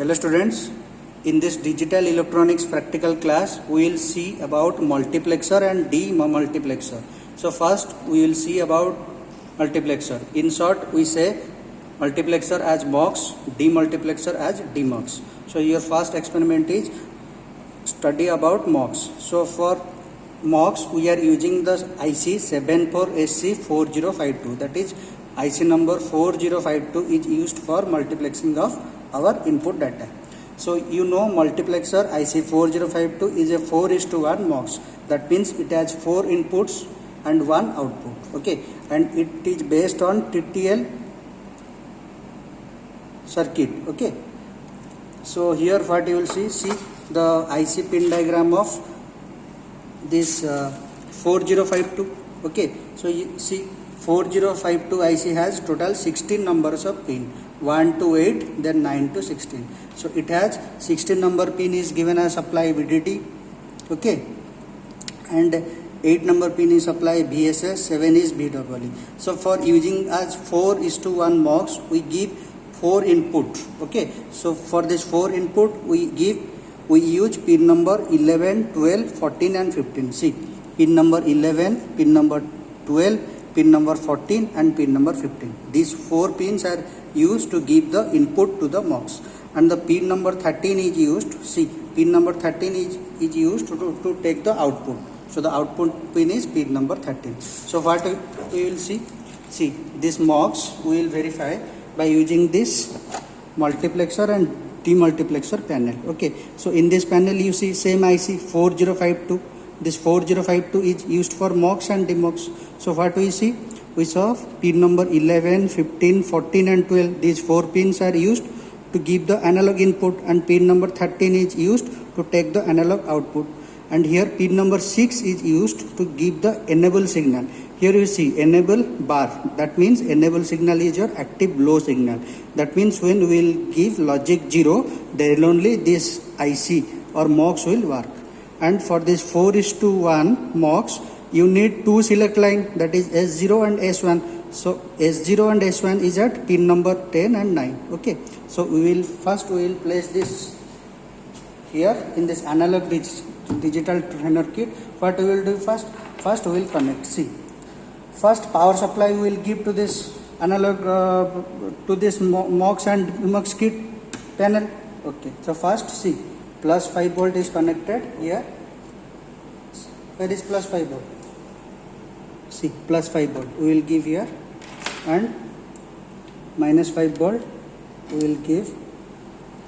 Hello students, in this digital electronics practical class we will see about multiplexer and demultiplexer. So first we will see about multiplexer. In short we say multiplexer as MUX, demultiplexer as DMUX. So your first experiment is study about MUX. So for MUX we are using the IC 74SC4052, that is IC number 4052 is used for multiplexing of our input data. So you know multiplexer IC4052 is a 4:1 MUX. That means it has 4 inputs and 1 output. Okay, and it is based on TTL circuit. Okay, so here what you will see the IC pin diagram of this 4052. Okay, so you see 4052 IC has total 16 numbers of pin, 1 to 8, then 9 to 16. So it has 16 number pin is given as supply VDD. Okay, and 8 number pin is supply VSS, 7 is VEE. So for using as 4:1 MUX we give 4 input. Okay, so for this 4 input we use pin number 11, 12, 14 and 15. See, pin number 11, pin number 12, pin number 14 and pin number 15. These 4 pins are used to give the input to the MUX, and the pin number 13 is used. See, pin number 13 is used to take the output. So the output pin is pin number 13. So what we will see this MUX we will verify by using this multiplexer and demultiplexer panel. Okay, so in this panel you see same IC 4052. This 4052 is used for MUX and DMUX. So what we see? We saw pin number 11, 15, 14 and 12. These 4 pins are used to give the analog input, and pin number 13 is used to take the analog output. And here pin number 6 is used to give the enable signal. Here you see enable bar. That means enable signal is your active low signal. That means when we will give logic 0, then only this IC or MUX will work. And for this 4:1 MUX, you need 2 select line, that is S0 and S1. So S0 and S1 is at pin number 10 and 9. Okay, so we will place this here in this analog digital trainer kit. What we will do first we will connect. See, first power supply we will give to this analog to this MUX and DMUX kit panel. Okay, so first see, plus 5 volt is connected here. Where is plus 5 volt? See, plus 5 volt we will give here, and minus 5 volt we will give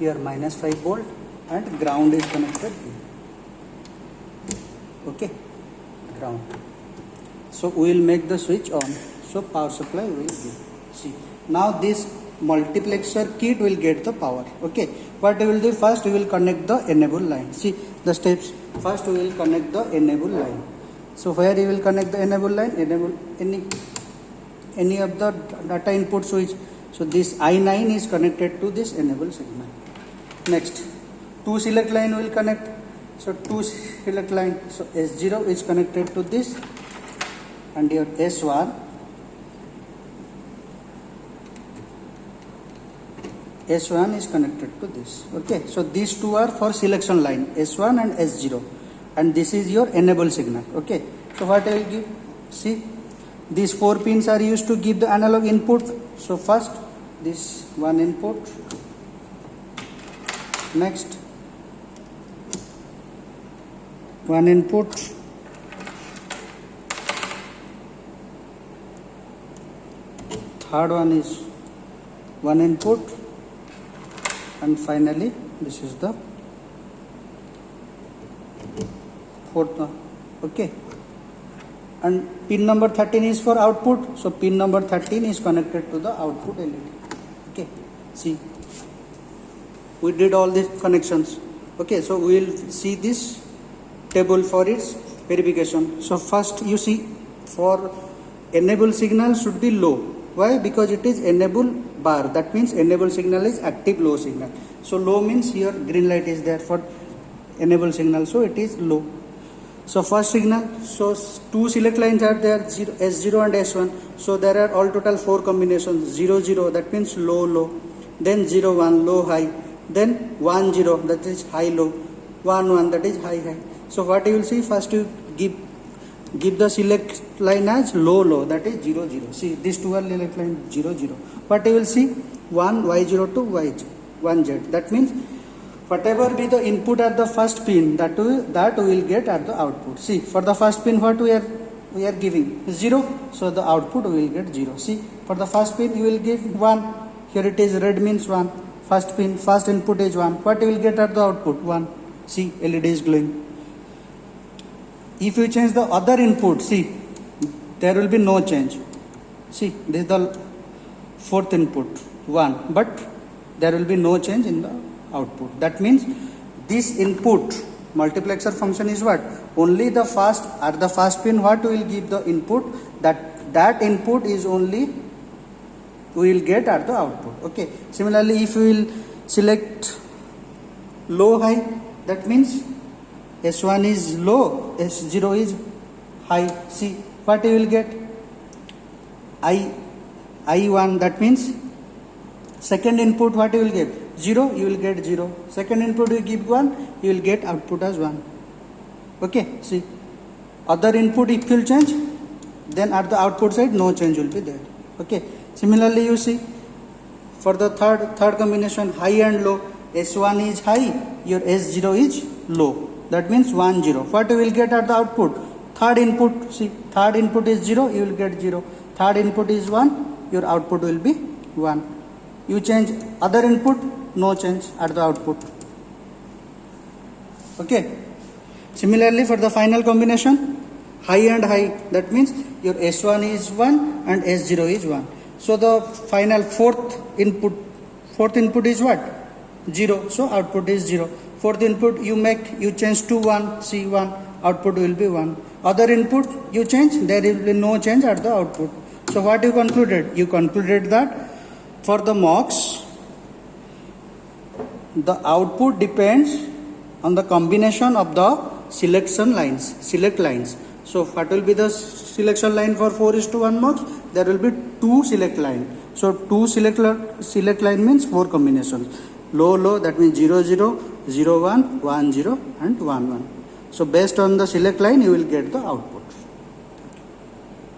here, minus 5 volt, and ground is connected here. Okay, ground. So we will make the switch on. So power supply we will give. See, now this multiplexer kit will get the power. Okay, what we will do first, we will connect the enable line. See the steps. First we will connect the enable line. So where you will connect the enable line? Enable any of the data input switch. So this I9 is connected to this enable signal. Next 2 select line will connect. So 2 select line. So S0 is connected to this, and your S1 is connected to this. Okay, so these 2 are for selection line, S1 and S0, and this is your enable signal. Okay, so what I will give? See, these 4 pins are used to give the analog input. So first this 1 input, next 1 input, third one is 1 input, and finally this is the 4th one. Okay, and pin number 13 is for output. So pin number 13 is connected to the output LED. Okay, see, we did all these connections. Okay, so we will see this table for its verification. So first you see, for enable signal should be low. Why? Because it is enable bar. That means enable signal is active low signal. So low means here green light is there for enable signal, so it is low. So first signal, so 2 select lines are there, S0 and S1. So there are all total 4 combinations, 0 0, that means low low, then 0 1 low high, then 1 0 that is high low, 1 1 that is high high. So what you will see, first you give the select line as low low, that is 0 0. See, these two are select line 0 0. What you will see, 1 y0 to y1 z. That means whatever be the input at the first pin, that we will get at the output. See, for the first pin what we are giving 0, so the output we will get 0. See, for the first pin you will give 1. Here it is red means 1. First pin, first input is 1. What you will get at the output? 1. See, LED is glowing. If you change the other input, see, there will be no change. See, this is the fourth input, 1, but there will be no change in the output. That means this input multiplexer function is what? Only the first, at the first pin what we will give the input, that input is only we will get at the output. Okay. Similarly, if we will select low high, that means S1 is low, S0 is high. See, what you will get? I1, that means second input what you will get? 0, you will get 0. Second input you give 1, you will get output as 1. Okay, see, other input if you will change, then at the output side no change will be there. Okay, similarly you see, for the third combination, high and low, S1 is high, your S0 is low. That means 1 0. What you will get at the output? Third input, see, third input is 0, you will get 0. Third input is 1, your output will be 1. You change other input, no change at the output. Okay. Similarly, for the final combination, high and high, that means your S1 is 1 and S0 is 1. So the final fourth input is what? 0. So output is 0. Fourth input you change to 1, see 1, output will be 1. Other input you change, there will be no change at the output. So what you concluded? You concluded that for the MOX, the output depends on the combination of the select lines. So what will be the selection line for 4:1 MOX? There will be 2 select line. So 2 select line means 4 combinations. Low low, that means 0 0, 0 1, 1 0 and 1 1. So based on the select line you will get the output.